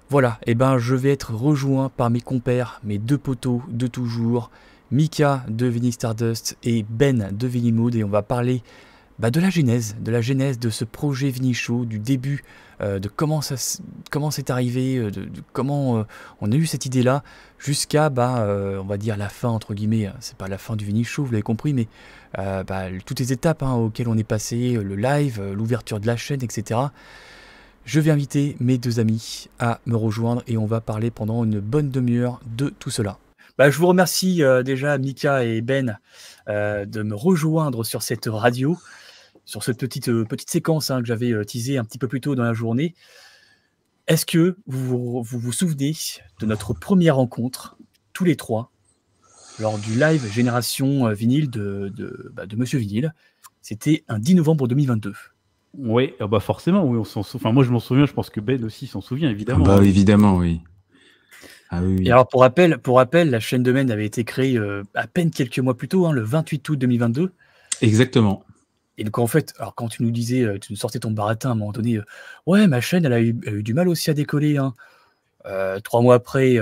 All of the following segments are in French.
Voilà, et ben je vais être rejoint par mes compères, mes deux poteaux de toujours, Mika de Vinny Stardust et Ben de Vinny Mood, et on va parler de la genèse de ce projet Vinny Show, du début, de comment c'est arrivé, de comment on a eu cette idée-là, jusqu'à on va dire la fin entre guillemets. C'est pas la fin du Vinny Show, vous l'avez compris, mais toutes les étapes auxquelles on est passé, le live, l'ouverture de la chaîne, etc. Je vais inviter mes deux amis à me rejoindre et on va parler pendant une bonne demi-heure de tout cela. Je vous remercie déjà, Mika et Ben, de me rejoindre sur cette radio, sur cette petite séquence que j'avais teasée un petit peu plus tôt dans la journée. Est-ce que vous souvenez de notre première rencontre, tous les trois, lors du live Génération Vinyle de Monsieur Vinyle? C'était un 10 novembre 2022. Oui, forcément, oui, on s'en souvient. Enfin, moi, je m'en souviens, je pense que Ben aussi s'en souvient, évidemment. Évidemment, oui. Ah oui. Et alors, pour rappel, la chaîne de Men avait été créée à peine quelques mois plus tôt, le 28 août 2022. Exactement. Et donc, en fait, alors quand tu nous disais, tu nous sortais ton baratin à un moment donné, ouais, ma chaîne, elle a eu du mal aussi à décoller. 3 mois après,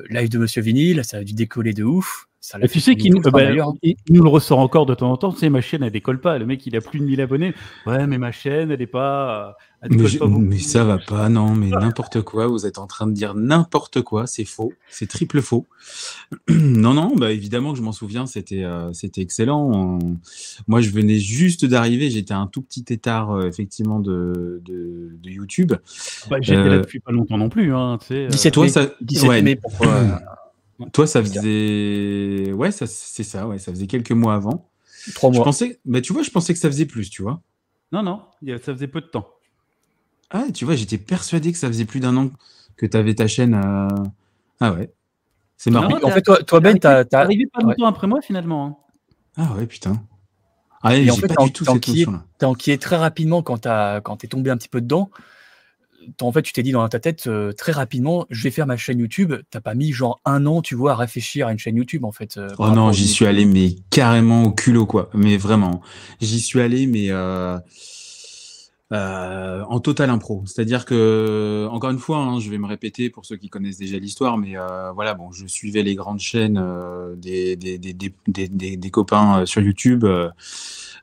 live de Monsieur Vinyle, ça a dû décoller de ouf. Ça Et tu sais qu'il nous le ressort encore de temps en temps. Tu sais, ma chaîne, elle décolle pas. Le mec, il a plus de 1000 abonnés. Ouais, mais ma chaîne, elle est pas. Mais ça va pas, non, mais n'importe quoi. Vous êtes en train de dire n'importe quoi. C'est faux. C'est triple faux. Non, évidemment que je m'en souviens. C'était excellent. Moi, je venais juste d'arriver. J'étais un tout petit tétard, effectivement, de YouTube. J'étais là depuis pas longtemps non plus. 17 mai, pourquoi Toi, ça faisait... Ouais, c'est ça, ouais, ça faisait quelques mois avant. 3 mois. Je pensais que ça faisait plus, tu vois. Non, ça faisait peu de temps. Ah, tu vois, j'étais persuadé que ça faisait plus d'un an que tu avais ta chaîne. Ah ouais, c'est marrant. En fait, toi Ben, t'es arrivé pas longtemps après moi, finalement. Ah ouais, putain. Ah, et j'ai en fait, pas du tout cette notion-là. T'es enquillé très rapidement quand t'es tombé un petit peu dedans. En fait, tu t'es dit dans ta tête très rapidement, je vais faire ma chaîne YouTube. T'as pas mis genre 1 an, tu vois, à réfléchir à une chaîne YouTube, en fait. Oh non, j'y suis allé, mais carrément au culot, quoi. Mais vraiment, j'y suis allé, mais en total impro. C'est-à-dire que, encore une fois, je vais me répéter pour ceux qui connaissent déjà l'histoire, mais voilà, bon, je suivais les grandes chaînes des copains sur YouTube.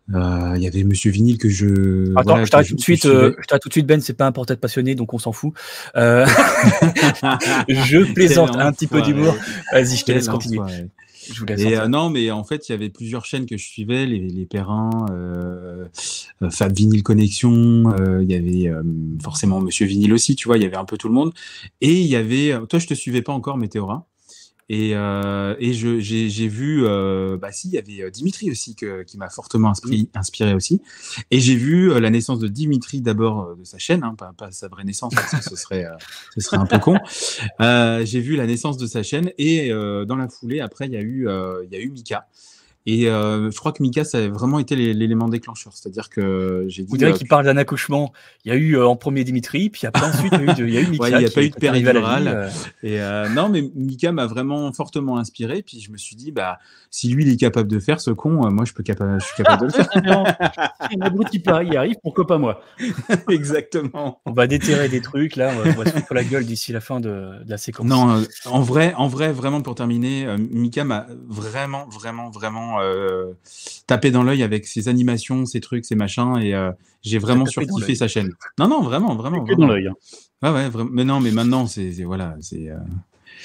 Il y avait Monsieur Vinyle que je. Attends, je t'arrête tout de suite, Ben, c'est pas un portrait de passionné, donc on s'en fout. Je plaisante, un petit peu d'humour. Vas-y, je te laisse continuer. Je vous laisse. Et non, mais en fait, il y avait plusieurs chaînes que je suivais, les Perrins, Fab Vinyle Connexion, il y avait forcément Monsieur Vinyle aussi, tu vois, il y avait un peu tout le monde. Et il y avait, toi, je te suivais pas encore, Météora. Et j'ai vu, il y avait Dimitri aussi qui m'a fortement inspiré aussi. Et j'ai vu la naissance de Dimitri d'abord de sa chaîne, pas sa vraie naissance parce que ce serait un peu con. J'ai vu la naissance de sa chaîne et dans la foulée après il y a eu Mika. Et je crois que Mika, ça a vraiment été l'élément déclencheur. C'est-à-dire que j'ai dit. Vous direz qu'il parle d'un accouchement. Il y a eu en premier Dimitri, puis après ensuite il y a eu Mika. Il n'y a pas eu de péridurale. Et non, mais Mika m'a vraiment fortement inspiré. Puis je me suis dit, si lui il est capable de faire ce con, moi je suis capable de le faire. Un abruti pareil y arrive, pourquoi pas moi? Exactement. On va déterrer des trucs là. On va se foutre la gueule d'ici la fin de la séquence. Non, en vrai, vraiment pour terminer, Mika m'a vraiment tapé dans l'œil avec ses animations, ses trucs, ses machins, et j'ai vraiment surkiffé sa chaîne. Non, vraiment. Que dans l'œil. Ouais, vraiment. Mais non, mais maintenant, voilà. Il y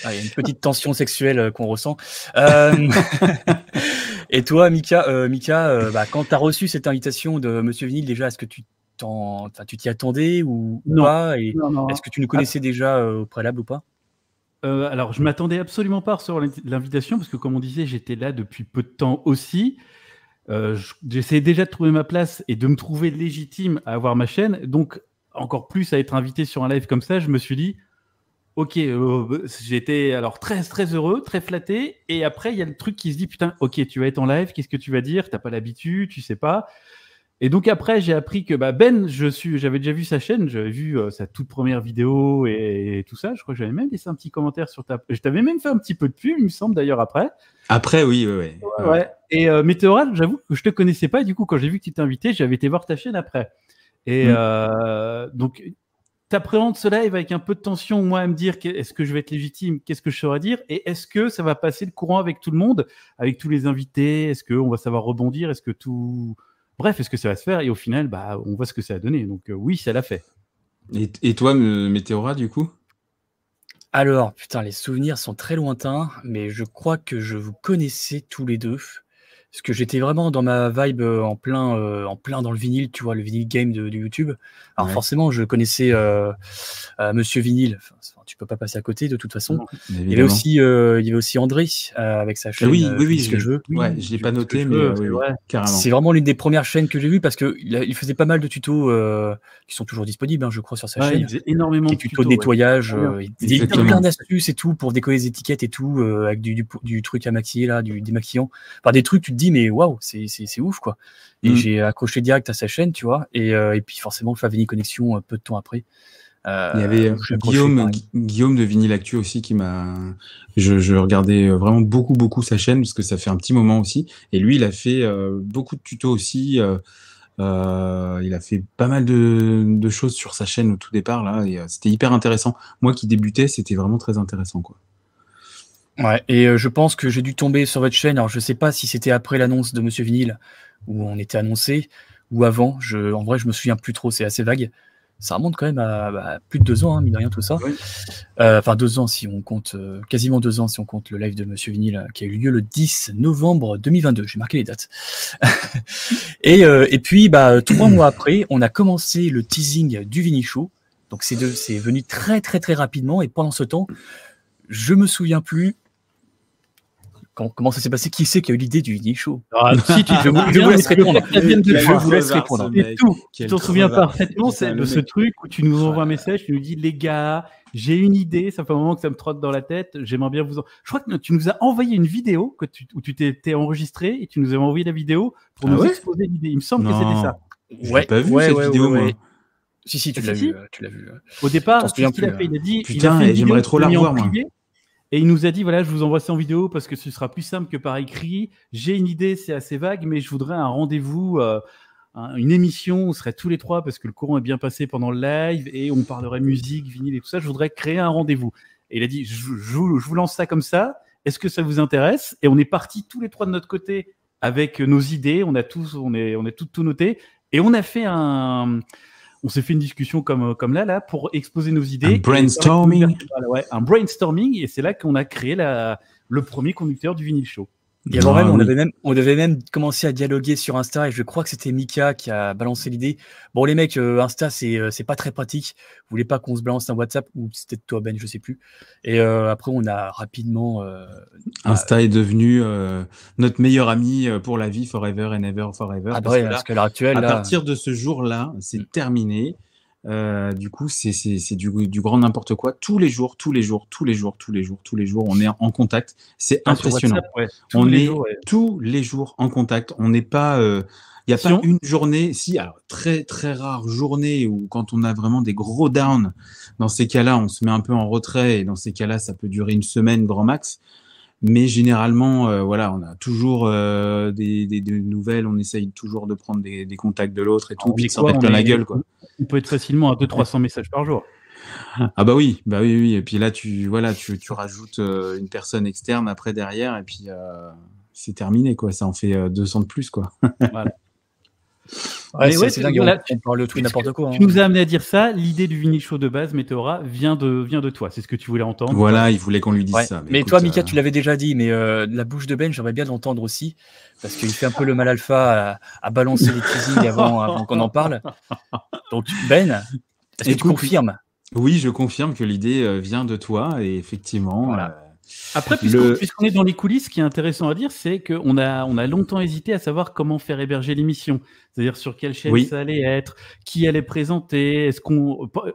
a une petite tension sexuelle qu'on ressent. Et toi, Mika, quand tu as reçu cette invitation de Monsieur Vinyle, déjà, est-ce que tu t'y attendais ou pas? Et non. Est-ce que tu nous connaissais déjà au préalable ou pas? Alors, je m'attendais absolument pas à recevoir l'invitation parce que, comme on disait, j'étais là depuis peu de temps aussi. J'essayais déjà de trouver ma place et de me trouver légitime à avoir ma chaîne. Donc, encore plus à être invité sur un live comme ça, je me suis dit, ok, j'étais alors très, très heureux, très flatté. Et après, il y a le truc qui se dit, putain, ok, tu vas être en live, qu'est-ce que tu vas dire? T'as pas l'habitude, tu sais pas. Et donc après, j'ai appris que Ben, j'avais déjà vu sa chaîne, j'avais vu sa toute première vidéo et tout ça. Je crois que j'avais même laissé un petit commentaire sur je t'avais même fait un petit peu de pub, il me semble d'ailleurs après. Après, oui. Ouais. Et Météora, j'avoue que je te connaissais pas. Et du coup, quand j'ai vu que tu t'es invité, j'avais été voir ta chaîne après. Et donc, t'appréhendes ce live avec un peu de tension, moi, à me dire est-ce que je vais être légitime, qu'est-ce que je saurais dire, et est-ce que ça va passer le courant avec tout le monde, avec tous les invités, est-ce qu'on va savoir rebondir, est-ce que tout... Bref, est-ce que ça va se faire? Et au final, on voit ce que ça a donné. Donc oui, ça l'a fait. Et toi, Météora, du coup? Alors, putain, les souvenirs sont très lointains, mais je crois que je vous connaissais tous les deux. Parce que j'étais vraiment dans ma vibe en plein dans le vinyle, tu vois, le vinyle game de YouTube. Alors forcément, je connaissais Monsieur Vinyle. Enfin, tu peux pas passer à côté de toute façon. Non, il y avait aussi André avec sa chaîne. Oui, ce que je veux. Ouais, je l'ai pas noté, mais carrément. C'est vraiment l'une des premières chaînes que j'ai vues parce que il faisait pas mal de tutos qui sont toujours disponibles, je crois, sur sa chaîne. Il faisait énormément de tutos de nettoyage. Il faisait plein d'astuces et tout pour décoller les étiquettes et tout avec du truc à maquiller là, du démaquillant. Enfin, des trucs, tu te dis mais waouh, c'est ouf quoi. Et j'ai accroché direct à sa chaîne, tu vois. Et puis forcément, Favini Connexion peu de temps après. Il y avait Guillaume de Vinyl Actu aussi qui m'a. Je regardais vraiment beaucoup sa chaîne parce que ça fait un petit moment aussi. Et lui, il a fait beaucoup de tutos aussi. Il a fait pas mal de choses sur sa chaîne au tout départ là. Et c'était hyper intéressant. Moi qui débutais, c'était vraiment très intéressant quoi. Ouais, et je pense que j'ai dû tomber sur votre chaîne. Alors je sais pas si c'était après l'annonce de Monsieur Vinyl où on était annoncé ou avant. En vrai, je me souviens plus trop. C'est assez vague. Ça remonte quand même à plus de 2 ans, mine de rien, tout ça. Oui. Enfin, 2 ans si on compte, quasiment 2 ans si on compte le live de Monsieur Vinyl qui a eu lieu le 10 novembre 2022. J'ai marqué les dates. Et puis, 3 mois après, on a commencé le teasing du Vinyl Show. Donc, c'est venu très, très, très rapidement. Et pendant ce temps, je me souviens plus comment ça s'est passé. Qui c'est qui a eu l'idée du Vinyl Show? Si, je vous laisse répondre. Je vous laisse répondre. Et tout. Tu t'en souviens parfaitement de ce truc où tu nous envoies un message, tu nous dis les gars, j'ai une idée, ça fait un moment que ça me trotte dans la tête, j'aimerais bien vous en... Je crois que tu nous as envoyé une vidéo où tu t'es enregistré et tu nous avais envoyé la vidéo pour nous exposer l'idée. Il me semble que c'était ça. Ouais, pas vu cette vidéo, moi. Si, tu l'as vu. Au départ, qu'est-ce qu'il a fait? Il a dit, putain, j'aimerais trop la revoir, moi. Et il nous a dit, voilà, je vous envoie ça en vidéo parce que ce sera plus simple que par écrit. J'ai une idée, c'est assez vague, mais je voudrais un rendez-vous, une émission où on serait tous les 3 parce que le courant est bien passé pendant le live et on parlerait musique, vinyle et tout ça. Je voudrais créer un rendez-vous. Et il a dit, je vous lance ça comme ça. Est-ce que ça vous intéresse? Et on est partis tous les 3 de notre côté avec nos idées. On a tout noté. Et on a fait on s'est fait une discussion comme là pour exposer nos idées. Un brainstorming. Un brainstorming, et c'est là qu'on a créé le premier conducteur du Vinyl Show. Et avant on devait même commencer à dialoguer sur Insta, et je crois que c'était Mika qui a balancé l'idée. Bon, les mecs, Insta, c'est pas très pratique. Vous voulez pas qu'on se balance un WhatsApp, ou c'était toi, Ben, je sais plus. Et après, on a rapidement... Insta est devenu notre meilleur ami pour la vie, forever and ever, forever. Parce qu'à l'heure actuelle... À partir de ce jour-là, c'est terminé. Du coup, c'est du grand n'importe quoi. Tous les jours, on est en contact. C'est impressionnant. WhatsApp, tous les jours en contact. On n'est pas. Il n'y a pas une journée. Alors très très rare journée où quand on a vraiment des gros downs. Dans ces cas-là, on se met un peu en retrait et dans ces cas-là, ça peut durer une semaine grand max. Mais généralement, on a toujours des nouvelles, on essaye toujours de prendre des contacts de l'autre et tout, puis s'en mettre plein la gueule, quoi. On peut être facilement à 200-300 messages par jour. Ah bah oui. Et puis là, tu rajoutes une personne externe après derrière, et puis c'est terminé, quoi. Ça en fait 200 de plus, quoi. Voilà. C'est dingue, on parle de tout et n'importe quoi. Tu nous as amené à dire ça. L'idée du Vinyl Show de base, Météora, vient de toi. C'est ce que tu voulais entendre. Voilà, il voulait qu'on lui dise ça. Mais écoute, toi, Mika, tu l'avais déjà dit, mais la bouche de Ben, j'aimerais bien l'entendre aussi, parce qu'il fait un peu le mal alpha à balancer les teasings avant qu'on en parle. Donc, Ben, est-ce que tu confirmes? Oui, je confirme que l'idée vient de toi, et effectivement... Voilà. Après, puisqu'on est dans les coulisses, ce qui est intéressant à dire, c'est qu'on a longtemps hésité à savoir comment faire héberger l'émission. C'est-à-dire sur quelle chaîne ça allait être, qui allait présenter.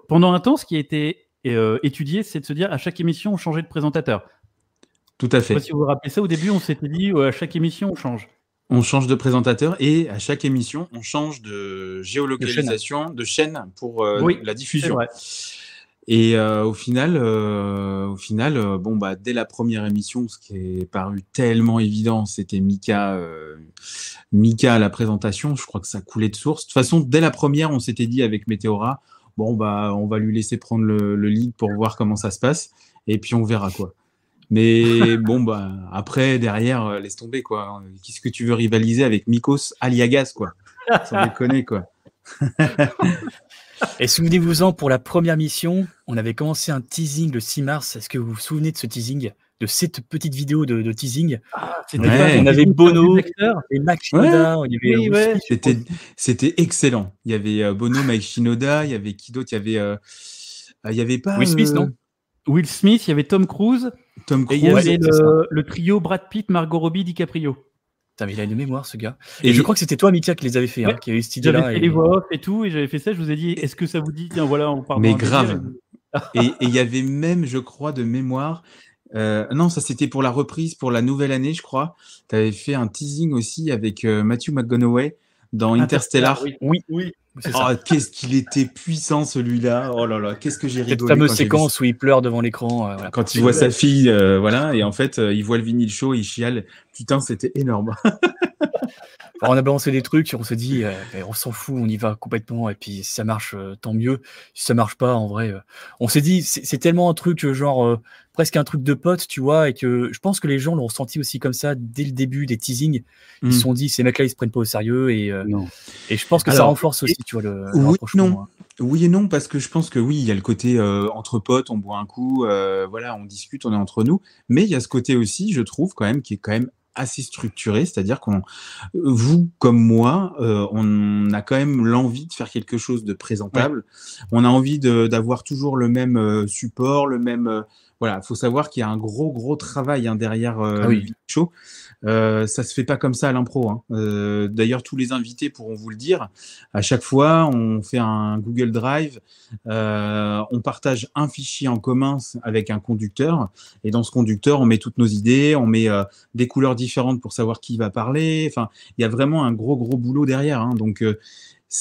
Pendant un temps, ce qui a été étudié, c'est de se dire à chaque émission, on changeait de présentateur. Tout à fait. Je ne sais pas si vous vous rappelez ça, au début, on s'était dit à chaque émission, on change. On change de présentateur et à chaque émission, on change de géolocalisation, de chaîne pour la diffusion. Et au final, dès la première émission, ce qui est paru tellement évident, c'était Mika à la présentation. Je crois que ça coulait de source. De toute façon, dès la première, on s'était dit avec Météora, bon, bah, on va lui laisser prendre le lead pour voir comment ça se passe, et puis on verra, quoi. Mais bon, bah, après, derrière, laisse tomber, quoi. Qu'est-ce que tu veux rivaliser avec Mikos Aliagas, quoi? Sans déconner, quoi. Et souvenez-vous-en, pour la première mission, on avait commencé un teasing le 6 mars. Est-ce que vous vous souvenez de ce teasing, de cette petite vidéo de teasing? Ouais. On avait Bono et Mike Shinoda. Ouais. Il y avait Oui, ouais. C'était excellent. Il y avait Bono, Mike Shinoda, il y avait qui d'autre? Il y avait pas Will Smith, non? Will Smith, il y avait Tom Cruise, Tom et il y Cruise. avait le trio Brad Pitt, Margot Robbie, DiCaprio. Putain, mais il a une mémoire, ce gars. Et je crois que c'était toi, Mika, qui les avait fait, Ouais. qui a eu cette idée-là. J'avais fait les voix off et tout, et j'avais fait ça. Je vous ai dit, est-ce que ça vous dit? Tiens, voilà, on parle. Mais grave. Et il y avait même, je crois, de mémoire. Non, ça c'était pour la reprise, pour la nouvelle année, je crois. Tu avais fait un teasing aussi avec Matthew McConaughey dans Interstellar. Oui. Oh, qu'est-ce qu'il était puissant, celui-là. Oh là là, qu'est-ce que j'ai rigolé. Cette fameuse séquence où il pleure devant l'écran. Voilà. Quand il voit sa fille, voilà, et en fait, il voit le vinyle show, il chiale. Putain, c'était énorme. Alors, on a balancé des trucs, on s'est dit, on s'en fout, on y va complètement, et puis si ça marche, tant mieux. Si ça marche pas, en vrai, on s'est dit, c'est tellement un truc, genre, presque un truc de pote, tu vois, et que je pense que les gens l'ont ressenti aussi comme ça dès le début des teasings. Ils se sont dit, ces mecs-là, ils se prennent pas au sérieux, et je pense que ça renforce aussi, tu vois, le rapprochement. Oui et non, parce que je pense que oui, il y a le côté entre potes, on boit un coup, voilà, on discute, on est entre nous, mais il y a ce côté aussi, je trouve, quand même, qui est quand même assez structuré, c'est-à-dire vous comme moi, on a quand même l'envie de faire quelque chose de présentable. Ouais. On a envie d'avoir toujours le même support, le même. Voilà, faut savoir qu'il y a un gros travail derrière le show. Ça se fait pas comme ça à l'impro. Hein. D'ailleurs, tous les invités pourront vous le dire. À chaque fois, on fait un Google Drive, on partage un fichier en commun avec un conducteur, et dans ce conducteur, on met toutes nos idées, on met des couleurs différentes pour savoir qui va parler. Enfin, il y a vraiment un gros boulot derrière. Hein. Donc,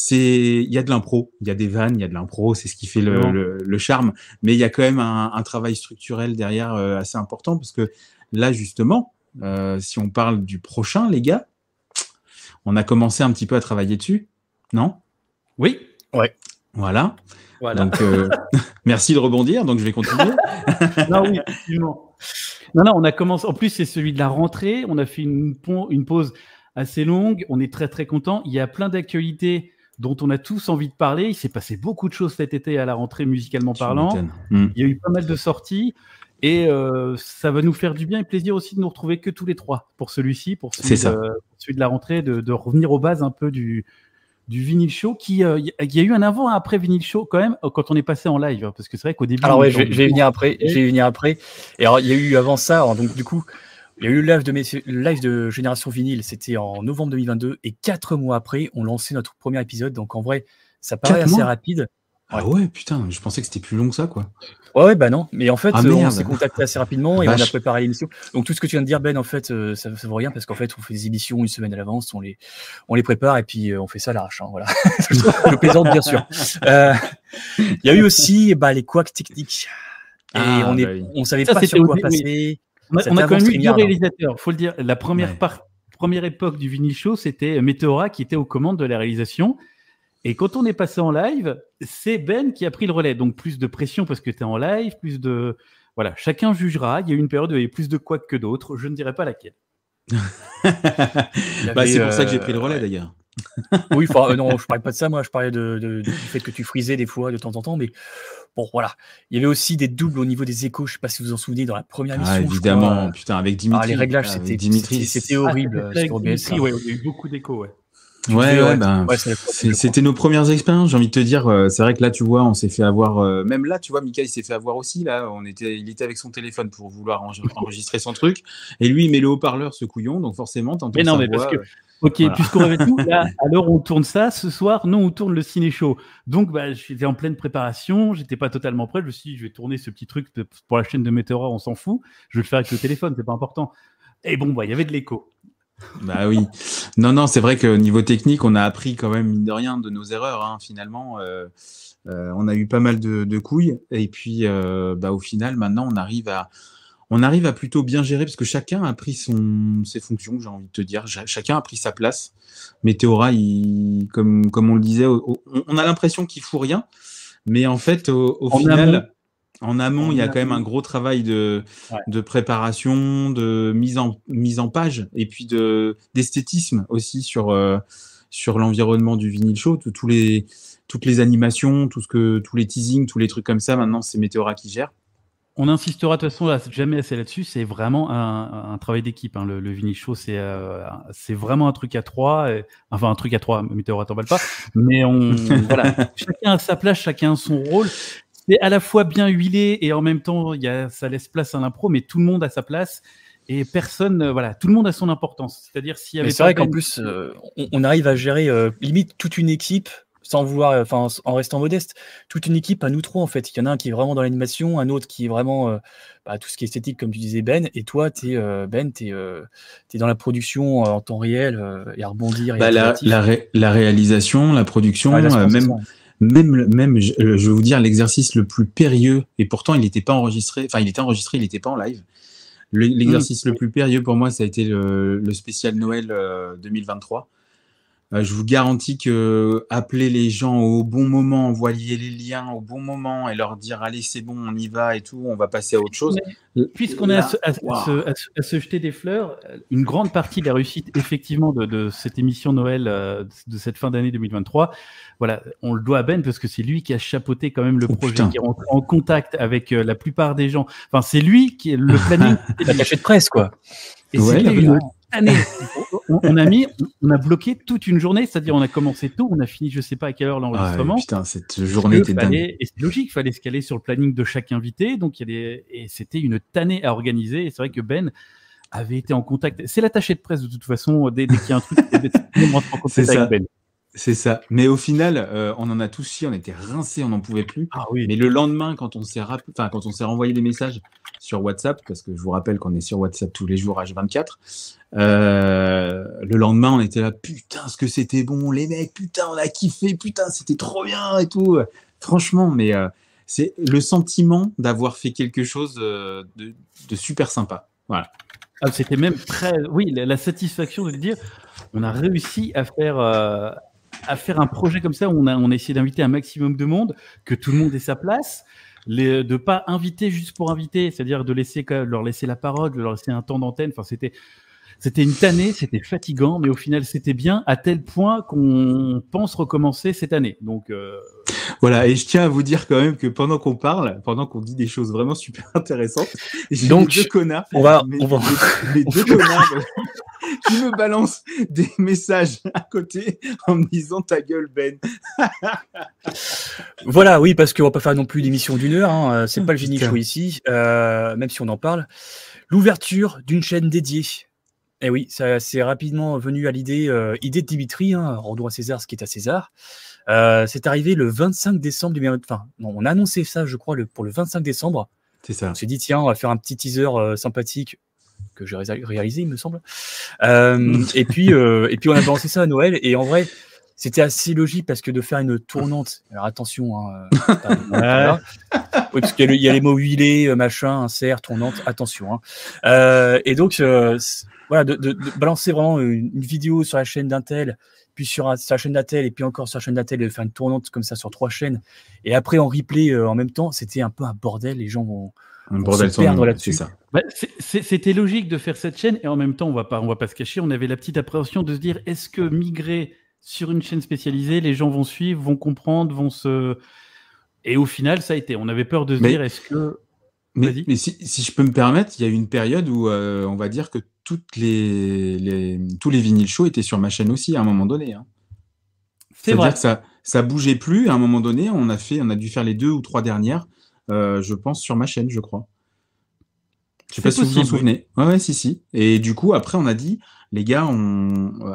il y a de l'impro, il y a des vannes, il y a de l'impro, c'est ce qui fait le charme. Mais il y a quand même un travail structurel derrière assez important, parce que là, justement, si on parle du prochain, les gars, on a commencé un petit peu à travailler dessus, non? Oui. Ouais. Voilà. Donc, merci de rebondir, donc je vais continuer. Non, oui, effectivement. Non, on a commencé. En plus, c'est celui de la rentrée. On a fait une pause assez longue. On est très contents. Il y a plein d'actualités dont on a tous envie de parler. Il s'est passé beaucoup de choses cet été à la rentrée, musicalement parlant. Il y a eu pas mal de sorties. Et ça va nous faire du bien et plaisir aussi de nous retrouver que tous les trois pour celui-ci, pour celui de la rentrée, de revenir aux bases un peu du Vinyl Show. Il y a eu un avant et après Vinyl Show quand même quand on est passé en live, parce que c'est vrai qu'au début. Alors ouais, je vais venir après. Et alors il y a eu avant ça, alors, donc du coup, il y a eu le live de Génération Vinyle, c'était en novembre 2022, et 4 mois après, on lançait notre premier épisode. Donc en vrai, ça paraît assez rapide. Ah ouais, putain, je pensais que c'était plus long que ça, quoi. Ouais, bah non, mais en fait, on s'est contacté assez rapidement et on a préparé l'émission. Donc tout ce que tu viens de dire, Ben, en fait, ça vaut rien, parce qu'en fait, on fait des émissions une semaine à l'avance, on les prépare et puis on fait ça à l'arrache. Hein, voilà. Je plaisante, bien sûr. Il y a eu aussi les couacs techniques. Et on savait pas sur quoi passer. On a quand même eu 2 réalisateurs, faut le dire. La première époque du Vinyl Show, c'était Météora qui était aux commandes de la réalisation. Et quand on est passé en live, c'est Ben qui a pris le relais. Donc, plus de pression parce que tu es en live, plus de... Voilà, chacun jugera. Il y a eu une période où il y avait plus de couacs que d'autres. Je ne dirais pas laquelle. C'est pour ça que j'ai pris le relais, d'ailleurs. Oui, non, je parlais pas de ça, moi. Je parlais du fait que tu frisais des fois, de temps en temps. Mais bon, voilà. Il y avait aussi des doubles au niveau des échos. Je ne sais pas si vous vous en souvenez, dans la première émission. Ah, évidemment. Putain, avec Dimitri. Les réglages, c'était horrible. Avec Dimitri, il y a eu beaucoup d'échos, ouais. C'était nos premières expériences, j'ai envie de te dire. C'est vrai que là, tu vois, on s'est fait avoir. Même là, tu vois, Mika, il s'est fait avoir aussi. Là, il était avec son téléphone pour vouloir enregistrer son truc. Et lui, il met le haut-parleur, ce couillon. Donc forcément, t'entends sa voix. Parce que, voilà. Puisqu'on revient tout, là, à l'heure où on tourne ça, ce soir, non, on tourne le Ciné Show. Donc, j'étais en pleine préparation, j'étais pas totalement prêt. Je me suis dit, je vais tourner ce petit truc pour la chaîne de Météora, on s'en fout. Je vais le faire avec le téléphone, c'est pas important. Et bon, il y avait de l'écho. Bah oui. Non, c'est vrai que niveau technique, on a appris quand même, mine de rien, de nos erreurs, hein, finalement. On a eu pas mal de couilles. Et puis, au final, maintenant, on arrive à plutôt bien gérer, parce que chacun a pris ses fonctions, j'ai envie de te dire. Chacun a pris sa place. Météora, comme on le disait, on a l'impression qu'il fout rien. Mais en fait, au final, en amont, il y a quand même un gros travail de préparation, de mise en page, et puis d'esthétisme aussi sur l'environnement du vinyle show, toutes les animations, tous les teasings, tous les trucs comme ça. Maintenant, c'est Météora qui gère. On insistera de toute façon jamais assez là-dessus. C'est vraiment un travail d'équipe. Hein. Le vinyle show, c'est vraiment un truc à trois. Enfin, un truc à trois. Météora t'emballe pas. Mais voilà. Chacun a sa place, chacun a son rôle. C'est à la fois bien huilé et en même temps, ça laisse place à l'impro, mais tout le monde a sa place. Et personne, voilà, tout le monde a son importance. C'est-à-dire s'il y avait. Mais c'est vrai qu'en plus, on arrive à gérer limite toute une équipe. Sans vouloir, en restant modeste, toute une équipe à nous trois en fait. Il y en a un qui est vraiment dans l'animation, un autre qui est vraiment tout ce qui est esthétique, comme tu disais Ben, et toi, t'es dans la production en temps réel et à rebondir. La réalisation, la production, même, je vais vous dire l'exercice le plus périlleux, et pourtant il n'était pas enregistré, enfin il était enregistré, il n'était pas en live. L'exercice le plus périlleux pour moi, ça a été le spécial Noël 2023. Je vous garantis que appeler les gens au bon moment, envoyer les liens au bon moment et leur dire allez c'est bon on y va et tout, on va passer à autre chose. Puisqu'on est à se jeter des fleurs, une grande partie de la réussite effectivement de cette émission Noël de cette fin d'année 2023, voilà, on le doit à Ben parce que c'est lui qui a chapeauté quand même le projet, qui est rentré en contact avec la plupart des gens. Enfin c'est lui qui est le planning, la cachette de presse quoi. Et c'était une année. On a bloqué toute une journée, c'est-à-dire on a commencé tôt, on a fini je sais pas à quelle heure l'enregistrement. Putain, cette journée était dingue. Et c'est logique, il fallait se caler sur le planning de chaque invité, donc et c'était une tannée à organiser. Et c'est vrai que Ben avait été en contact. C'est l'attaché de presse de toute façon, dès qu'il y a un truc, on rentre en contact avec Ben. C'est ça. Mais au final, on en a tous chié, on était rincés, on n'en pouvait plus. Ah oui. Mais le lendemain, quand on s'est renvoyé des messages sur WhatsApp, parce que je vous rappelle qu'on est sur WhatsApp tous les jours H24, le lendemain, on était là, putain, ce que c'était bon, les mecs, putain, on a kiffé, putain, c'était trop bien et tout. Franchement, mais c'est le sentiment d'avoir fait quelque chose de super sympa. Voilà. Ah, c'était même oui, la satisfaction de dire, on a réussi à faire un projet comme ça où on a essayé d'inviter un maximum de monde, que tout le monde ait sa place, de pas inviter juste pour inviter, c'est-à-dire de leur laisser la parole, de leur laisser un temps d'antenne. Enfin, c'était une tannée, c'était fatigant, mais au final, c'était bien à tel point qu'on pense recommencer cette année. Donc, voilà, et je tiens à vous dire quand même que pendant qu'on parle, pendant qu'on dit des choses vraiment super intéressantes, j'ai donc, deux connards, les deux connards qui me balancent des messages à côté en me disant ta gueule Ben. Voilà, oui, parce qu'on va pas faire non plus d'émission d'une heure, hein, c'est pas le Vinyle Show ici, même si on en parle. L'ouverture d'une chaîne dédiée. Eh oui, ça c'est rapidement venu à idée de Dimitri, hein, rendons à César ce qui est à César. C'est arrivé le 25 décembre 2020. Enfin, non, on a annoncé ça, je crois, pour le 25 décembre. C'est ça. On s'est dit, tiens, on va faire un petit teaser sympathique que j'ai réalisé, il me semble. Et puis, on a balancé ça à Noël. Et en vrai, c'était assez logique parce que de faire une tournante. Alors attention, voilà. Oui, parce qu'il y a les mots huilés, machin, insert, tournante. Attention. Et donc, voilà, de balancer vraiment une vidéo sur la chaîne d'un tel, puis sur la chaîne d'Atel, et puis encore sur la chaîne d'Atel, de faire une tournante comme ça sur 3 chaînes, et après en replay en même temps, c'était un peu un bordel, les gens vont se perdre là-dessus. C'est ça. Bah, c'était logique de faire cette chaîne, et en même temps, on va pas se cacher, on avait la petite appréhension de se dire, est-ce que migrer sur une chaîne spécialisée, les gens vont suivre, vont comprendre, Et au final, ça a été. On avait peur de se dire, est-ce que... Mais si je peux me permettre, il y a eu une période où on va dire que tous les vinyles shows étaient sur ma chaîne aussi à un moment donné. Hein. C'est-à-dire que ça bougeait plus. À un moment donné, on a dû faire les 2 ou 3 dernières, je pense, sur ma chaîne, je crois. Je sais pas si vous vous en souvenez. Ouais, si. Et du coup, après, on a dit, les gars,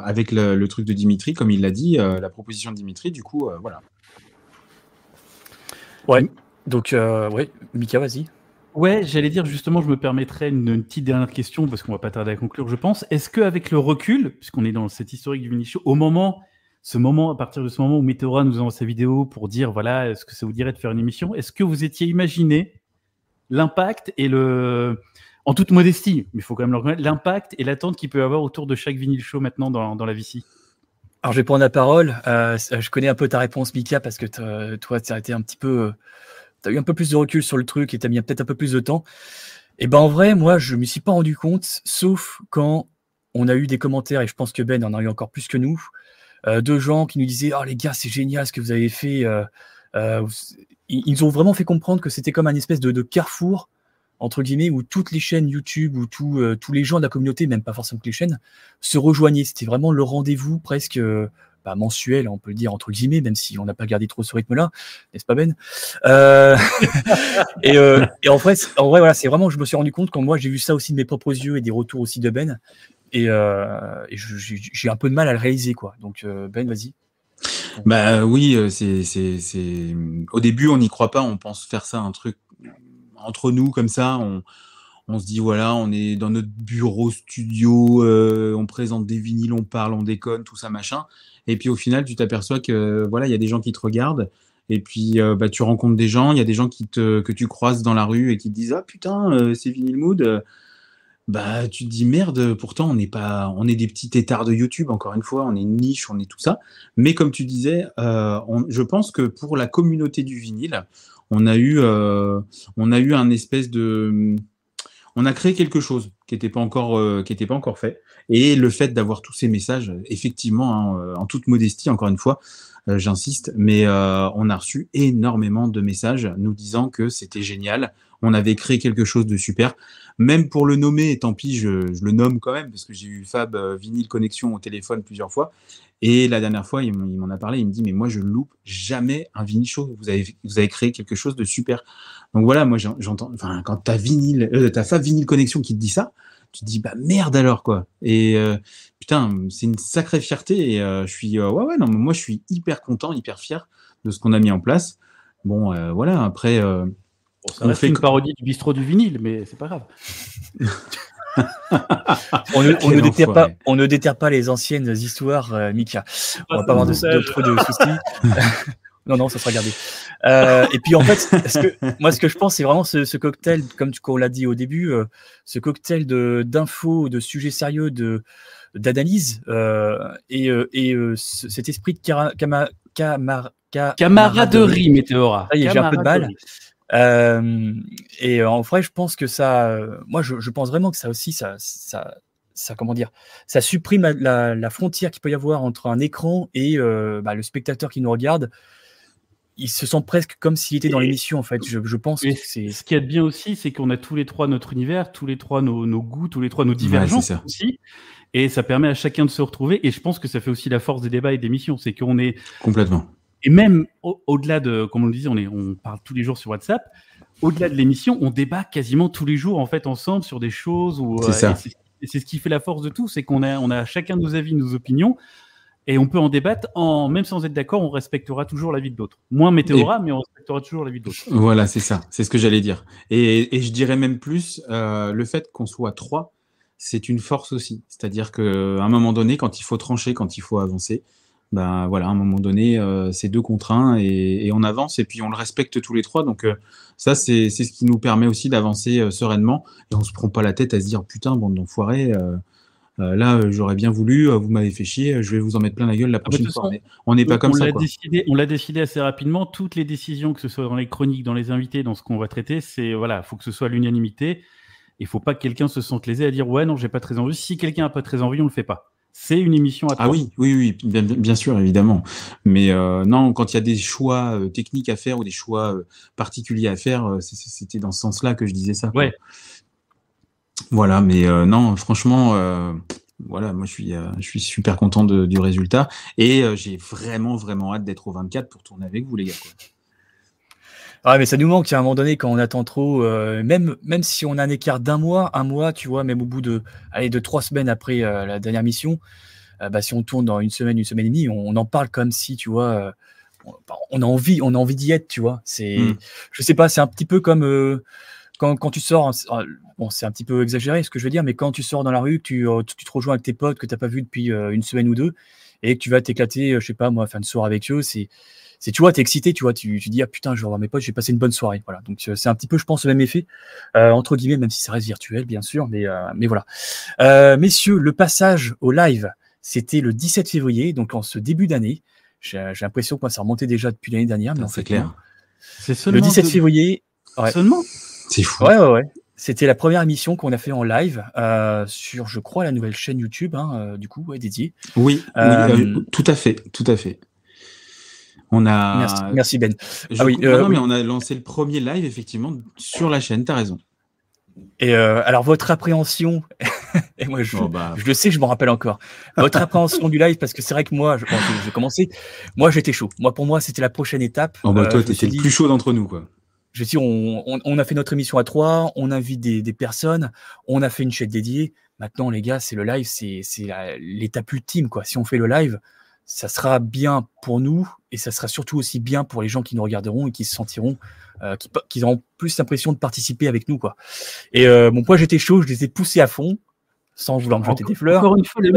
avec le truc de Dimitri, comme il l'a dit, la proposition de Dimitri, du coup, voilà. Ouais. Donc, ouais, Mika, vas-y. Ouais, j'allais dire justement, je me permettrais une petite dernière question parce qu'on va pas tarder à conclure, je pense. Est-ce qu'avec le recul, puisqu'on est dans cette historique du Vinyle Show, à partir de ce moment où Météora nous envoie sa vidéo pour dire voilà, est-ce que ça vous dirait de faire une émission, est-ce que vous étiez imaginé l'impact et en toute modestie, mais il faut quand même le reconnaître, l'impact et l'attente qu'il peut y avoir autour de chaque Vinyle Show maintenant dans la VC? Alors, je vais prendre la parole. Je connais un peu ta réponse, Mika, parce que toi, tu as été un petit peu. Tu as eu un peu plus de recul sur le truc et tu as mis peut-être un peu plus de temps. Et ben, en vrai, moi, je ne m'y suis pas rendu compte, sauf quand on a eu des commentaires, et je pense que Ben en a eu encore plus que nous, de gens qui nous disaient: oh les gars, c'est génial ce que vous avez fait. Ils nous ont vraiment fait comprendre que c'était comme un espèce de carrefour, entre guillemets, où toutes les chaînes YouTube, où tous les gens de la communauté, même pas forcément que les chaînes, se rejoignaient. C'était vraiment le rendez-vous presque mensuel, on peut le dire, entre guillemets, même si on n'a pas gardé trop ce rythme-là, n'est-ce pas, Ben? Et en vrai, voilà, c'est vraiment, je me suis rendu compte quand moi j'ai vu ça aussi de mes propres yeux et des retours aussi de Ben, et j'ai un peu de mal à le réaliser, quoi. Donc Ben, vas-y. Bah oui, au début on n'y croit pas, on pense faire ça un truc entre nous comme ça, on se dit voilà, on est dans notre bureau studio, on présente des vinyles, on parle, on déconne, tout ça machin. Et puis au final, tu t'aperçois que voilà, il y a des gens qui te regardent. Et puis tu rencontres des gens, il y a des gens que tu croises dans la rue et qui te disent ah putain, c'est Vinyl Mood. Bah tu te dis merde, pourtant on est des petits têtards de YouTube, encore une fois, on est une niche, on est tout ça. Mais comme tu disais, je pense que pour la communauté du vinyle, on a eu un espèce de on a créé quelque chose qui n'était pas encore fait. Et le fait d'avoir tous ces messages, effectivement, hein, en toute modestie, encore une fois, j'insiste, mais on a reçu énormément de messages nous disant que c'était génial, on avait créé quelque chose de super. Même pour le nommer, et tant pis, je le nomme quand même, parce que j'ai eu Fab Vinyl Connexion au téléphone plusieurs fois. Et la dernière fois, il m'en a parlé, il me dit, mais moi, je loupe jamais un vinyle show. Vous avez créé quelque chose de super. Donc voilà, moi, j'entends, enfin, quand t'as Fab Vinyl Connexion qui te dit ça, tu te dis, bah merde alors, quoi. Et putain, c'est une sacrée fierté. Et je suis, ouais, non, mais moi, je suis hyper content, hyper fier de ce qu'on a mis en place. Bon, voilà, après. Bon, ça reste une parodie du bistrot du vinyle, mais c'est pas grave. On ne déterre pas les anciennes histoires, Mika. On va pas avoir trop de soucis. Non, ça sera gardé. Et puis en fait, ce que je pense, c'est vraiment ce cocktail, comme on l'a dit au début, ce cocktail d'infos, de sujets sérieux, d'analyse, et cet esprit de camaraderie, Météora. J'ai un peu de mal. Et en vrai, je pense que ça, moi, je pense vraiment que ça aussi, ça comment dire, ça supprime la frontière qu'il peut y avoir entre un écran et le spectateur qui nous regarde. Il se sent presque comme s'il était dans l'émission, en fait. Je pense que c'est. Ce qui est bien aussi, c'est qu'on a tous les trois notre univers, tous les trois nos goûts, tous les trois nos divergences aussi. Et ça permet à chacun de se retrouver. Et je pense que ça fait aussi la force des débats et des émissions. C'est qu'on est. Complètement. Et même au-delà de, comme on le disait, on parle tous les jours sur WhatsApp. Au-delà de l'émission, on débat quasiment tous les jours, en fait, ensemble sur des choses. C'est ça. Et c'est ce qui fait la force de tout. C'est qu'on a chacun nos avis, nos opinions. Et on peut en débattre, même sans être d'accord, on respectera toujours l'avis de l'autre. Moins Météora, mais on respectera toujours l'avis de l'autre. Voilà, c'est ça, c'est ce que j'allais dire. Et je dirais même plus, le fait qu'on soit trois, c'est une force aussi. C'est-à-dire qu'à un moment donné, quand il faut trancher, quand il faut avancer, ben voilà, à un moment donné, c'est 2 contre 1 et on avance et puis on le respecte tous les trois. Donc ça, c'est ce qui nous permet aussi d'avancer sereinement et on se prend pas la tête à se dire putain, bande d'enfoirés. Là, j'aurais bien voulu, vous m'avez fait chier, je vais vous en mettre plein la gueule la prochaine fois. On n'est pas comme ça. On l'a décidé assez rapidement. Toutes les décisions, que ce soit dans les chroniques, dans les invités, dans ce qu'on va traiter, c'est voilà, faut que ce soit l'unanimité. Il faut pas que quelqu'un se sente lésé à dire ouais, non, j'ai pas très envie. Si quelqu'un a pas très envie, on le fait pas. C'est une émission à trois. Ah oui, bien sûr, évidemment. Mais non, quand il y a des choix techniques à faire ou des choix particuliers à faire, c'était dans ce sens-là que je disais ça. Ouais. Voilà, mais non, franchement, voilà, moi je suis super content du résultat et j'ai vraiment hâte d'être au 24 pour tourner avec vous les gars, quoi. Ah, mais ça nous manque à un moment donné quand on attend trop, même si on a un écart un mois, tu vois, même au bout de 3 semaines après la dernière mission, si on tourne dans une semaine et demie, on en parle comme si, tu vois, on a envie d'y être, tu vois. Je sais pas, c'est un petit peu comme quand tu sors, bon, c'est un petit peu exagéré ce que je veux dire, mais quand tu sors dans la rue, tu te rejoins avec tes potes que tu n'as pas vus depuis une semaine ou deux, et que tu vas t'éclater, je sais pas moi, fin de soirée avec eux, tu vois, t'es excité, tu vois, tu dis, ah putain, je vais voir mes potes, j'ai passé une bonne soirée. Voilà. Donc, c'est un petit peu, je pense, le même effet, entre guillemets, même si ça reste virtuel, bien sûr, mais voilà. Messieurs, le passage au live, C'était le 17 février, donc en ce début d'année. J'ai l'impression que moi, ça remontait déjà depuis l'année dernière, mais en fait, C'est clair. non. C'est seulement Le 17 février. Ouais. Seulement C'est fou. Ouais. C'était la première émission qu'on a fait en live sur, je crois, la nouvelle chaîne YouTube, du coup, dédiée. Oui, tout à fait. On a. Merci Ben. Mais on a lancé le premier live effectivement sur la chaîne. T'as raison. Et alors votre appréhension, et moi je le sais, je m'en rappelle encore. Votre appréhension du live, parce que c'est vrai que moi, j'ai commencé. Moi, j'étais chaud. Pour moi, c'était la prochaine étape. Toi, t'étais le plus chaud d'entre nous, quoi. Je dis, on a fait notre émission à 3, on invite des personnes, on a fait une chaîne dédiée. Maintenant, les gars, c'est le live, c'est l'étape ultime, quoi. Si on fait le live, ça sera bien pour nous et ça sera surtout aussi bien pour les gens qui nous regarderont et qui se sentiront, qui auront plus l'impression de participer avec nous, quoi. Et moi, j'étais chaud, je les ai poussés à fond, sans vouloir me jeter des fleurs. Encore une fois, le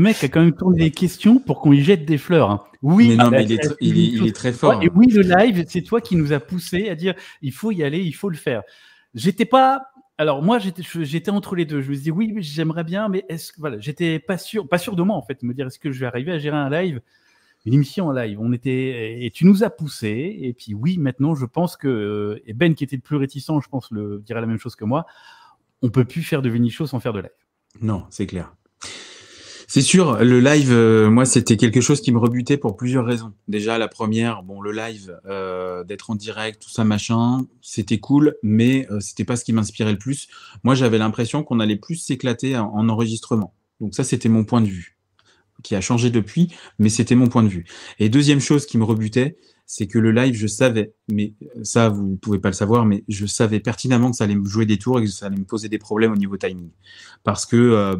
mec a quand même tourné des questions pour qu'on lui jette des fleurs. Hein. Oui, mais il est très fort. Ouais, et oui, le live, c'est toi qui nous a poussé à dire il faut y aller, il faut le faire. J'étais pas. Alors moi, j'étais entre les deux. Je me suis dit oui, j'aimerais bien, mais j'étais pas sûr de moi en fait, me dire est-ce que je vais arriver à gérer un live, une émission en live. Et tu nous as poussé. Et puis oui, maintenant, je pense que et Ben qui était le plus réticent, je pense, dirait la même chose que moi. On peut plus faire de Vinny Show sans faire de live. Non, c'est clair. C'est sûr, le live, moi, c'était quelque chose qui me rebutait pour plusieurs raisons. Déjà, la première, le live, d'être en direct, tout ça, machin, c'était cool, mais c'était pas ce qui m'inspirait le plus. Moi, j'avais l'impression qu'on allait plus s'éclater en enregistrement. Donc ça, c'était mon point de vue, qui a changé depuis, mais c'était mon point de vue. Et deuxième chose qui me rebutait, c'est que le live, je savais, mais ça, vous pouvez pas le savoir, mais je savais pertinemment que ça allait me jouer des tours et que ça allait me poser des problèmes au niveau timing. Parce que,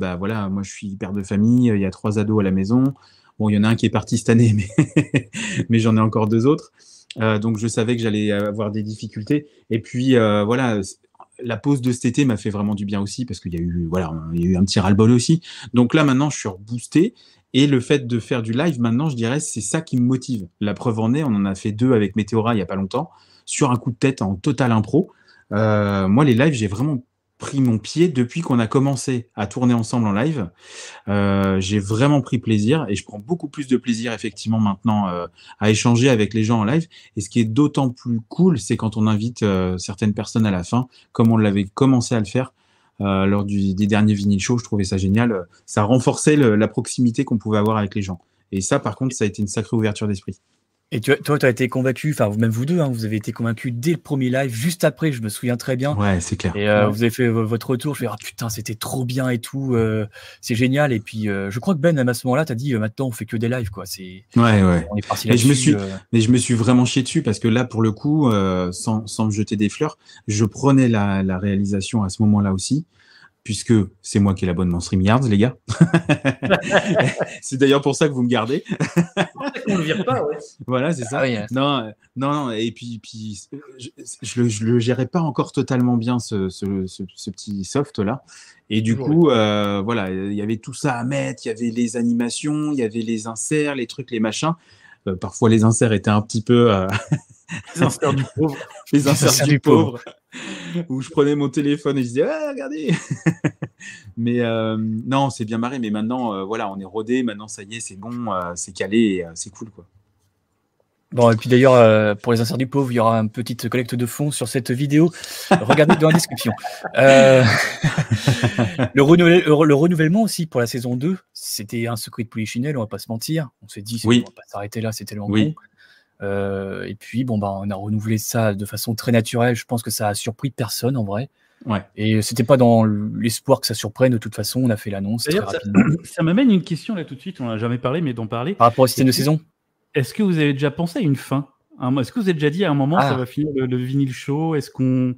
moi, je suis père de famille, il y a 3 ados à la maison. Bon, il y en a un qui est parti cette année, mais j'en ai encore 2 autres. Donc, je savais que j'allais avoir des difficultés. Et puis, la pause de cet été m'a fait vraiment du bien aussi parce qu'il y a eu, il y a eu un petit ras-le-bol aussi. Donc là, maintenant, je suis reboosté. Et le fait de faire du live, maintenant, je dirais, c'est ça qui me motive. La preuve en est, on en a fait 2 avec Météora il n'y a pas longtemps, sur un coup de tête en total impro. Moi, les lives, j'ai vraiment pris mon pied depuis qu'on a commencé à tourner ensemble en live. J'ai vraiment pris plaisir et je prends beaucoup plus de plaisir, effectivement, maintenant à échanger avec les gens en live. Et ce qui est d'autant plus cool, c'est quand on invite certaines personnes à la fin, comme on l'avait commencé à le faire. Lors des derniers Vinyl Show, je trouvais ça génial. Ça renforçait la proximité qu'on pouvait avoir avec les gens. Et ça, par contre, ça a été une sacrée ouverture d'esprit. Et toi, tu as été convaincu, même vous deux, vous avez été convaincus dès le premier live, juste après, je me souviens très bien. Ouais, c'est clair. Et vous avez fait votre retour, je fais putain, c'était trop bien et tout, c'est génial. Et puis, je crois que Ben, même à ce moment-là, t'as dit maintenant, on fait que des lives, quoi. Ouais. On est parti là-dessus. Mais je me suis vraiment chié dessus parce que là, pour le coup, sans me jeter des fleurs, je prenais la réalisation à ce moment-là aussi. Puisque c'est moi qui ai l'abonnement StreamYard, les gars. C'est d'ailleurs pour ça que vous me gardez. On le vire pas, ouais. Voilà, c'est ça. Ah oui, Non. Et puis je le gérais pas encore totalement bien ce petit soft là. Et du coup, il y avait tout ça à mettre. Il y avait les animations, il y avait les inserts, les trucs, les machins. Parfois, les inserts étaient un petit peu. Les inserts du pauvre. Les inserts du pauvre. Où je prenais mon téléphone et je disais regardez. Mais non, c'est bien marré. Mais maintenant, on est rodé. Maintenant, ça y est, c'est bon, c'est calé, et, c'est cool, quoi. Bon, et puis d'ailleurs, pour les inserts du pauvre, il y aura une petite collecte de fonds sur cette vidéo. Regardez dans la description. Le renouvellement aussi pour la saison 2, c'était un secret de Polichinelle, on va pas se mentir. On s'est dit, on va pas s'arrêter là, c'était le bon. Et puis, on a renouvelé ça de façon très naturelle. Je pense que ça a surpris personne, en vrai. Ouais. Et c'était pas dans l'espoir que ça surprenne. De toute façon, on a fait l'annonce très rapidement. Ça m'amène une question là tout de suite. On n'en a jamais parlé, mais d'en parler. Par rapport au système de saison. Est-ce que vous avez déjà pensé à une fin? Est-ce que vous avez déjà dit à un moment ça va finir le Vinyl Show? Est-ce qu'on,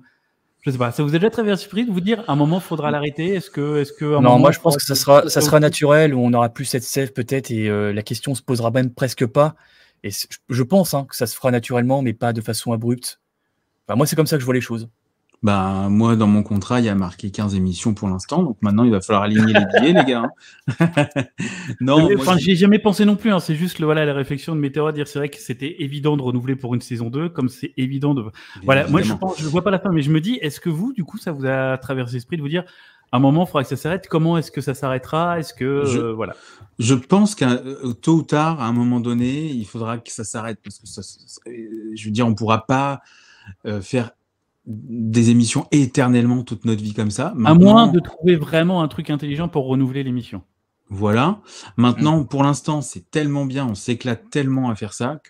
je sais pas, ça vous a déjà traversé l'esprit de vous dire à un moment faudra l'arrêter? Est-ce que non, moi je pense que ça sera naturel, où on aura plus cette sève peut-être, et la question se posera même presque pas. Et je pense que ça se fera naturellement, mais pas de façon abrupte. Moi, c'est comme ça que je vois les choses. Moi, dans mon contrat, il y a marqué 15 émissions pour l'instant. Donc maintenant, il va falloir aligner les billets, les gars. Non, j'y ai jamais pensé non plus. C'est juste la réflexion de Météora, dire c'est vrai que c'était évident de renouveler pour une saison 2, comme c'est évident de. Moi, je vois pas la fin, mais je me dis, est-ce que vous, du coup, ça vous a traversé l'esprit de vous dire un moment, il faudra que ça s'arrête. Comment est-ce que ça s'arrêtera? Est-ce que voilà. Je pense qu'à tôt ou tard, à un moment donné, il faudra que ça s'arrête parce que je veux dire, on pourra pas faire des émissions éternellement toute notre vie comme ça. À moins de trouver vraiment un truc intelligent pour renouveler l'émission. Voilà. Maintenant, pour l'instant, c'est tellement bien, on s'éclate tellement à faire ça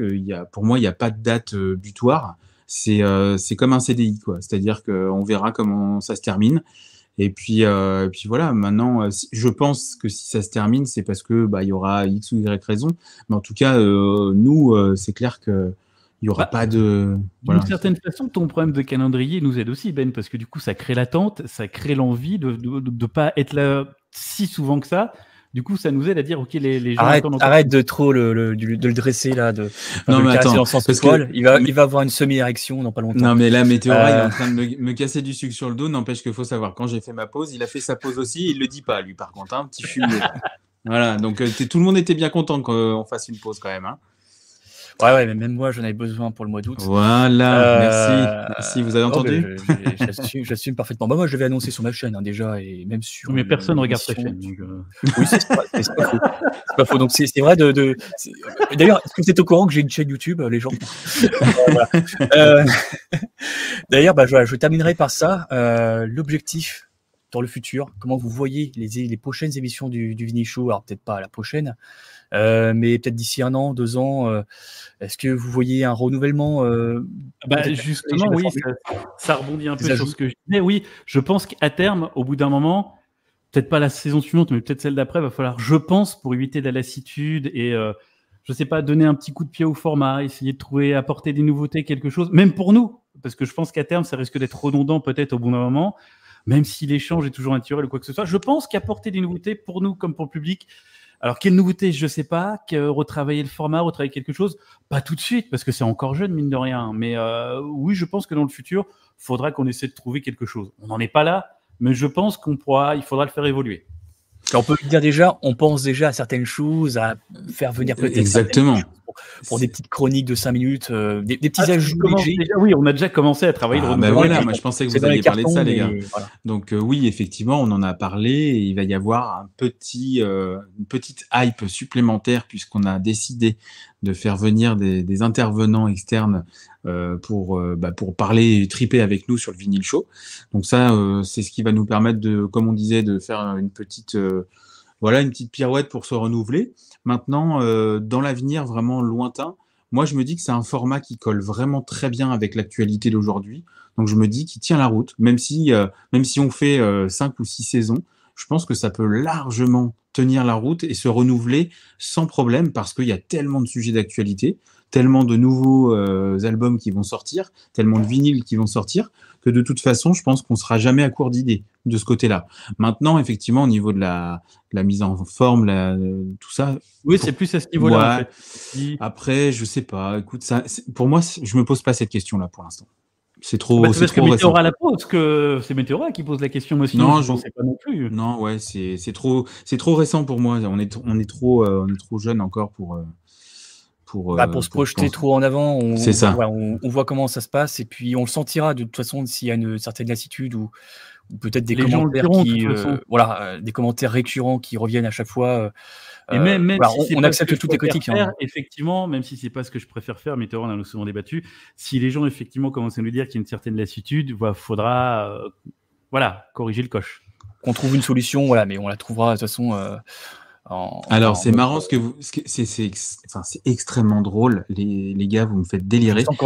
pour moi, il n'y a pas de date butoir. C'est comme un CDI, quoi. C'est-à-dire qu'on verra comment ça se termine. Et puis voilà. Maintenant, je pense que si ça se termine, c'est parce que il y aura X ou Y raison. Mais en tout cas, nous, c'est clair que il y aura pas de. Voilà. D'une certaine façon, ton problème de calendrier nous aide aussi, Ben, parce que du coup, ça crée l'attente, ça crée l'envie de pas être là si souvent que ça. Du coup, ça nous aide à dire, ok, les gens... Arrête de trop de le dresser, là, non, mais attends, dans le sens poil. Il va avoir une semi-érection dans pas longtemps. Non, mais là, Météora, il est en train de me casser du sucre sur le dos. N'empêche qu'il faut savoir, quand j'ai fait ma pause, il a fait sa pause aussi. Il le dit pas, lui, par contre, un petit fumier. Voilà, donc tout le monde était bien content qu'on fasse une pause quand même. Hein. Ouais, mais même moi, j'en avais besoin pour le mois d'août. Voilà, merci, vous avez entendu? J'assume parfaitement. Moi, je l'avais annoncé sur ma chaîne déjà, et même sur. Mais personne ne regarde ta chaîne. Donc Oui, c'est pas faux. C'est pas faux. Donc c'est vrai D'ailleurs, est-ce que vous êtes au courant que j'ai une chaîne YouTube, les gens? D'ailleurs, je terminerai par ça. L'objectif dans le futur, comment vous voyez les prochaines émissions du Vini Show? Alors peut-être pas la prochaine. Mais peut-être d'ici 1 an, 2 ans, est-ce que vous voyez un renouvellement justement, oui, ça rebondit un peu sur ce que je disais. Oui, je pense qu'à terme, au bout d'un moment, peut-être pas la saison suivante, mais peut-être celle d'après, il va falloir, je pense, pour éviter la lassitude et, je sais pas, donner un petit coup de pied au format, essayer de trouver, apporter des nouveautés, quelque chose, même pour nous, parce que je pense qu'à terme, ça risque d'être redondant peut-être au bout d'un moment, même si l'échange est toujours naturel ou quoi que ce soit. Je pense qu'apporter des nouveautés pour nous comme pour le public. Alors, quelle nouveauté, je ne sais pas, retravailler le format, retravailler quelque chose, pas tout de suite, parce que c'est encore jeune, mine de rien. Mais oui, je pense que dans le futur, il faudra qu'on essaie de trouver quelque chose. On n'en est pas là, mais je pense il faudra le faire évoluer. On peut dire déjà, on pense déjà à certaines choses, à faire venir peut-être exactement pour des petites chroniques de 5 minutes, des petits ajouts légers. Oui, on a déjà commencé à travailler le renouvellement. Voilà, moi je pensais que vous alliez parler de ça, les gars. Voilà. Donc oui, effectivement, on en a parlé et il va y avoir une petite hype supplémentaire puisqu'on a décidé de faire venir des intervenants externes pour parler et triper avec nous sur le Vinyl Show. Donc ça, c'est ce qui va nous permettre comme on disait, de faire une petite pirouette pour se renouveler. Maintenant, dans l'avenir vraiment lointain, moi je me dis que c'est un format qui colle vraiment très bien avec l'actualité d'aujourd'hui. Donc je me dis qu'il tient la route, même si on fait 5 ou 6 saisons, je pense que ça peut largement tenir la route et se renouveler sans problème parce qu'il y a tellement de sujets d'actualité, tellement de nouveaux albums qui vont sortir, tellement de vinyles qui vont sortir, que de toute façon, je pense qu'on ne sera jamais à court d'idées de ce côté-là. Maintenant, effectivement, au niveau de la mise en forme, tout ça... Oui, c'est plus à ce niveau-là. Ouais. En fait. Après, je sais pas. Écoute, pour moi, je me pose pas cette question-là pour l'instant. C'est trop. Parce que Météora la pose, que c'est Météora qui pose la question aussi. Non, je ne sais pas non plus. Non, ouais, c'est trop récent pour moi. On est trop jeune encore pour se projeter trop en avant. C'est ça. On voit comment ça se passe et puis on le sentira de toute façon s'il y a une certaine lassitude ou peut-être des commentaires des commentaires récurrents qui reviennent à chaque fois. Et même si on accepte toutes les critiques. Effectivement, même si c'est pas ce que je préfère faire, mais on en a souvent débattu. Si les gens effectivement commencent à nous dire qu'il y a une certaine lassitude, faudra corriger le coche. Qu'on trouve une solution, mais on la trouvera de toute façon. Alors c'est marrant c'est extrêmement drôle, les gars, vous me faites délirer. Je sens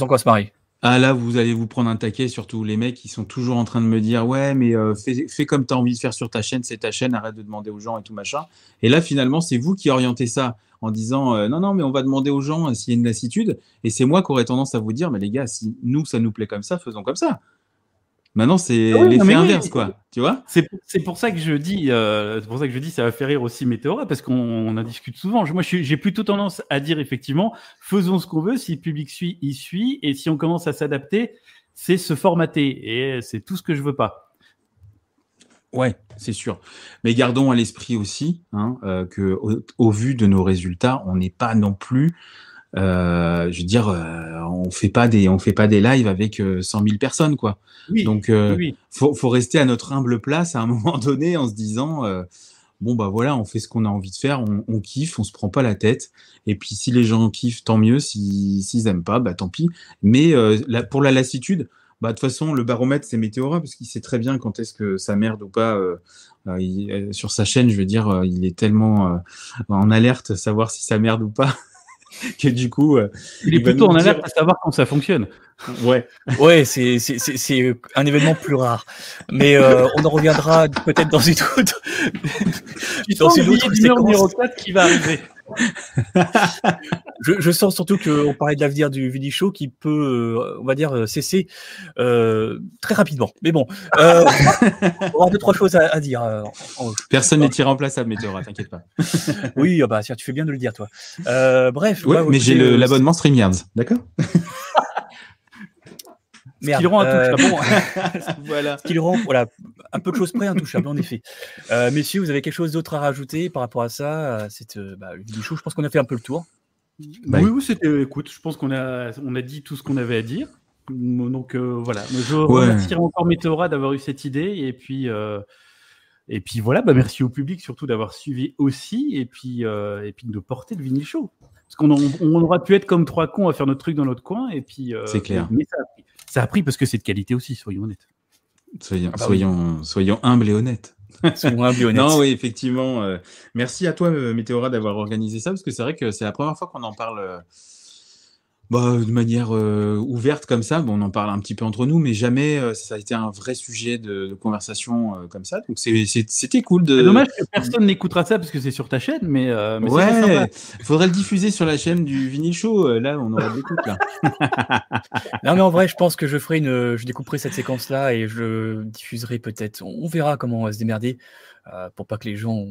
qu'on va se marrer. Ah là, vous allez vous prendre un taquet, surtout les mecs qui sont toujours en train de me dire ouais, mais fais comme tu as envie de faire sur ta chaîne, c'est ta chaîne, arrête de demander aux gens et tout machin. Et là, finalement, c'est vous qui orientez ça en disant non, mais on va demander aux gens s'il y a une lassitude. Et c'est moi qui aurais tendance à vous dire mais les gars, si nous ça nous plaît comme ça, faisons comme ça. Maintenant, c'est l'effet inverse, quoi. Tu vois ? C'est pour ça que je dis, ça va faire rire aussi Météora, parce qu'on en discute souvent. Moi, j'ai plutôt tendance à dire effectivement, faisons ce qu'on veut. Si le public suit, il suit, et si on commence à s'adapter, c'est se formater, et c'est tout ce que je veux pas. Ouais, c'est sûr. Mais gardons à l'esprit aussi que, au vu de nos résultats, on n'est pas non plus je veux dire, on fait pas des lives avec 100 000 personnes, quoi. Oui, Donc, oui. faut rester à notre humble place à un moment donné en se disant, bon bah voilà, on fait ce qu'on a envie de faire, on kiffe, on se prend pas la tête. Et puis si les gens kiffent, tant mieux. S'ils aiment pas, bah tant pis. Mais pour la lassitude, bah de toute façon, le baromètre c'est Météora parce qu'il sait très bien quand est-ce que ça merde ou pas. Sur sa chaîne, je veux dire, il est tellement en alerte, savoir si ça merde ou pas, que du coup, Il est va plutôt nous en dire- alerte à savoir quand ça fonctionne. Ouais. Ouais, c'est un événement plus rare. Mais on en reviendra peut-être dans une autre, Tu dans sens une le billet autre d'humeur numéro séquence. 4 qui va arriver. Je sens surtout qu'on parlait de l'avenir du Vini Show qui peut, on va dire, cesser très rapidement. Mais bon, on aura 2-3 choses à dire. Personne n'est irremplaçable, Météora, t'inquiète pas. Oui, ah bah tiens, tu fais bien de le dire, toi. Bref. Ouais, bah, mais j'ai écoutez, l'abonnement StreamYards, d'accord? Ce qui le rend intouchable. Voilà. Ce qui le rend, voilà, un peu de choses près intouchable, en effet. Messieurs, vous avez quelque chose d'autre à rajouter par rapport à ça? Le Vini Show, je pense qu'on a fait un peu le tour. Oui, c'était. Écoute, je pense qu'on a dit tout ce qu'on avait à dire. Donc voilà. Je remercierai encore Météora d'avoir eu cette idée. Et puis voilà, bah, merci au public surtout d'avoir suivi aussi. Et puis de porter le Vini Show. Parce qu'on aura pu être comme trois cons à faire notre truc dans notre coin. Et puis, c'est clair. Mais ça a pris parce que c'est de qualité aussi, soyons honnêtes. Soyons humbles et honnêtes. Soyons humbles et honnêtes. Non, oui, effectivement. Merci à toi, Météora, d'avoir organisé ça, parce que c'est vrai que c'est la première fois qu'on en parle de manière ouverte comme ça. Bon, on en parle un petit peu entre nous, mais jamais ça a été un vrai sujet de conversation comme ça. Donc c'était cool de. C'est dommage que personne n'écoutera ça parce que c'est sur ta chaîne, mais ouais, faudrait le diffuser sur la chaîne du Vini Show. Là, on aura de l'écoute là. Non, mais en vrai, je pense que je découperai cette séquence-là et je diffuserai peut-être. On verra comment on va se démerder pour pas que les gens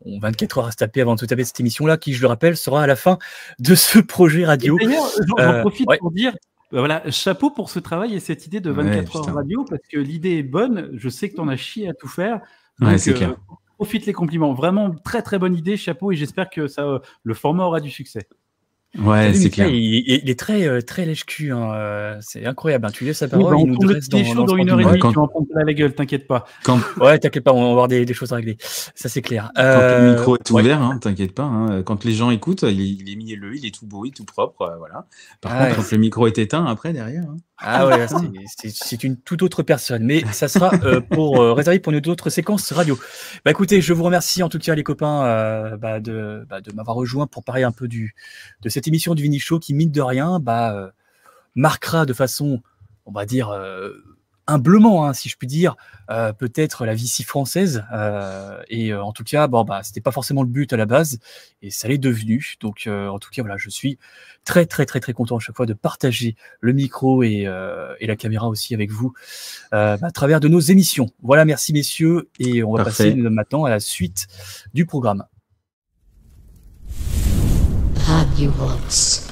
ont 24 heures à se taper avant de se taper cette émission-là, qui, je le rappelle, sera à la fin de ce projet radio. D'ailleurs, j'en profite pour dire, voilà, chapeau pour ce travail et cette idée de 24 heures radio, parce que l'idée est bonne. Je sais que tu en as chié à tout faire. Donc, c'est clair. Profite les compliments. Vraiment, très très bonne idée, chapeau, et j'espère que le format aura du succès. Ouais, c'est clair. Il est très, très lèche-cul. Hein. C'est incroyable. Hein. Tu laisses sa parole, il nous dresse dans 1h30. Tu vas en prendre plein la gueule, t'inquiète pas. Ouais, t'inquiète pas, on va avoir des choses à régler. Ça, c'est clair. Quand le micro est ouvert, hein, t'inquiète pas. Hein. Quand les gens écoutent, il est mielleux, il est tout beau, tout propre. Voilà. Par contre, quand le micro est éteint, après, derrière. Hein. Ah ouais, c'est une toute autre personne. Mais ça sera réservé pour une autre séquence radio. Bah écoutez, je vous remercie en tout cas les copains de m'avoir rejoint pour parler un peu de cette émission du Vini Show qui, mine de rien, marquera de façon, on va dire, humblement, hein, si je puis dire, peut-être la vie si française. Et en tout cas, c'était pas forcément le but à la base, et ça l'est devenu. Donc, en tout cas, voilà, je suis très, très, très, très content à chaque fois de partager le micro et la caméra aussi avec vous à travers de nos émissions. Voilà, merci messieurs, et on va passer maintenant à la suite du programme. Radio Box.